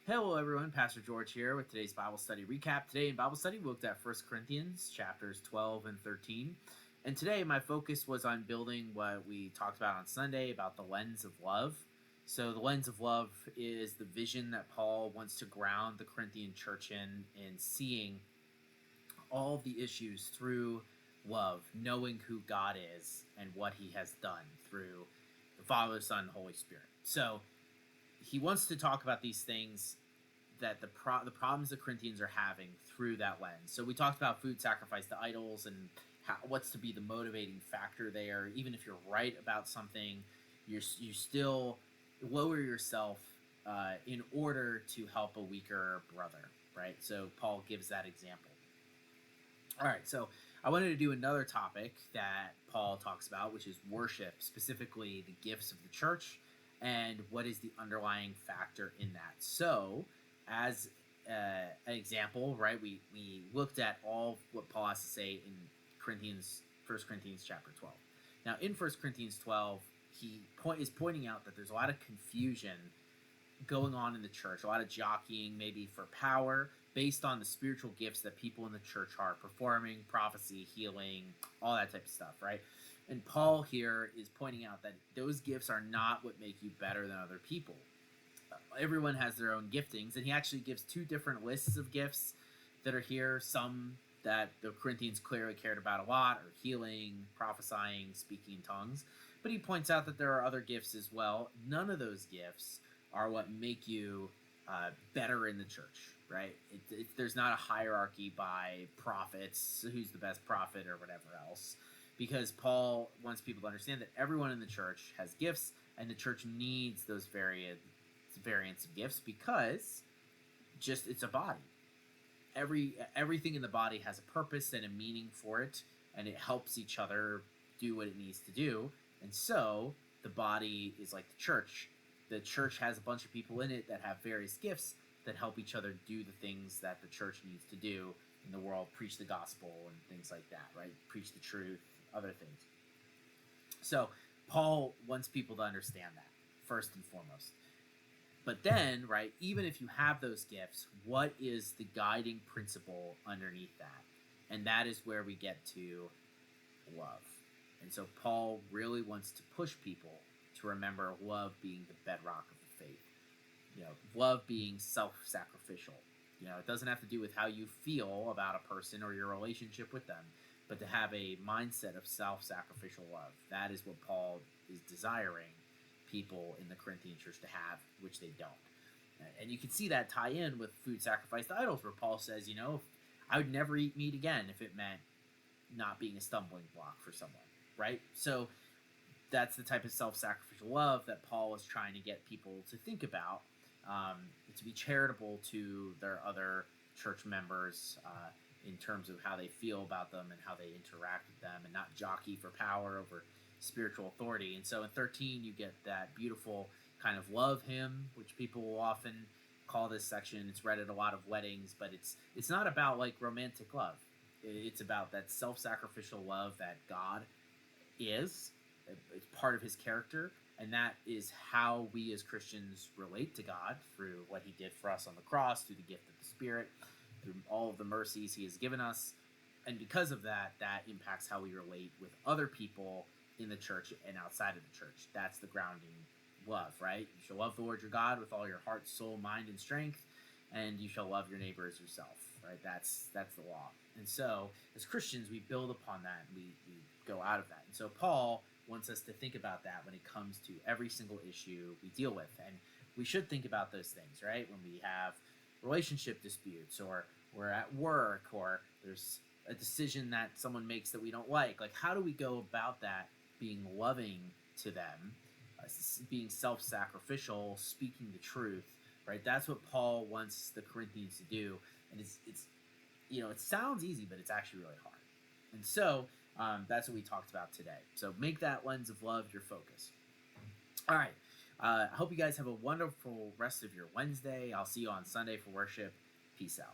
Hello, everyone. Pastor George here with today's Bible study recap. Today in Bible study, we looked at 1 Corinthians chapters 12 and 13. And today, my focus was on building what we talked about on Sunday about the lens of love. So, the lens of love is the vision that Paul wants to ground the Corinthian church in seeing all of the issues through love, knowing who God is and what he has done through the Father, Son, and Holy Spirit. So, he wants to talk about these things that the problems the Corinthians are having through that lens. So we talked about food sacrificed to idols and what's to be the motivating factor there. Even if you're right about something, you still lower yourself in order to help a weaker brother, right? So Paul gives that example. All right, so I wanted to do another topic that Paul talks about, which is worship, specifically the gifts of the church and what is the underlying factor in that. So, as an example, right, we looked at all what Paul has to say in First Corinthians chapter 12. Now, in First Corinthians 12, he is pointing out that there's a lot of confusion going on in the church, a lot of jockeying maybe for power based on the spiritual gifts that people in the church are performing, prophecy, healing, all that type of stuff, right? And Paul here is pointing out that those gifts are not what make you better than other people. Everyone has their own giftings, and he actually gives two different lists of gifts that are here. Some that the Corinthians clearly cared about a lot are healing, prophesying, speaking in tongues. But he points out that there are other gifts as well. None of those gifts are what make you better in the church, right? There's not a hierarchy by prophets, who's the best prophet or whatever else, because Paul wants people to understand that everyone in the church has gifts, and the church needs those variants of gifts because just it's a body. Everything in the body has a purpose and a meaning for it, and it helps each other do what it needs to do. And so the body is like the church. The church has a bunch of people in it that have various gifts that help each other do the things that the church needs to do in the world, preach the gospel and things like that, right? Preach the truth, other things. So Paul wants people to understand that first and foremost. But then, right, even if you have those gifts, what is the guiding principle underneath that? And that is where we get to love. And so Paul really wants to push people to remember love being the bedrock of the faith. Love being self-sacrificial. It doesn't have to do with how you feel about a person or your relationship with them, but to have a mindset of self-sacrificial love. That is what Paul is desiring people in the Corinthian church to have, which they don't. And you can see that tie in with food sacrificed to idols, where Paul says, I would never eat meat again if it meant not being a stumbling block for someone, right? So that's the type of self-sacrificial love that Paul is trying to get people to think about, to be charitable to their other church members in terms of how they feel about them and how they interact with them, and not jockey for power over spiritual authority. And so in 13, you get that beautiful kind of love hymn, which people will often call this section. It's read at a lot of weddings, but it's not about like romantic love. It's about that self-sacrificial love that God is. It's part of his character, and that is how we as Christians relate to God, through what he did for us on the cross, through the gift of the Spirit, through all of the mercies he has given us. And because of that, that impacts how we relate with other people in the church and outside of the church. That's the grounding love, right? You shall love the Lord your God with all your heart, soul, mind, and strength, and you shall love your neighbor as yourself, right? That's the law. And so as Christians, we build upon that, and we go out of that. And so Paul wants us to think about that when it comes to every single issue we deal with. And we should think about those things, right? When we have relationship disputes, or we're at work, or there's a decision that someone makes that we don't like how do we go about that being loving to them, being self-sacrificial, speaking the truth, right? That's what Paul wants the Corinthians to do. And it's it sounds easy, but it's actually really hard. And so that's what we talked about today. So make that lens of love your focus. All right. I hope you guys have a wonderful rest of your Wednesday. I'll see you on Sunday for worship. Peace out.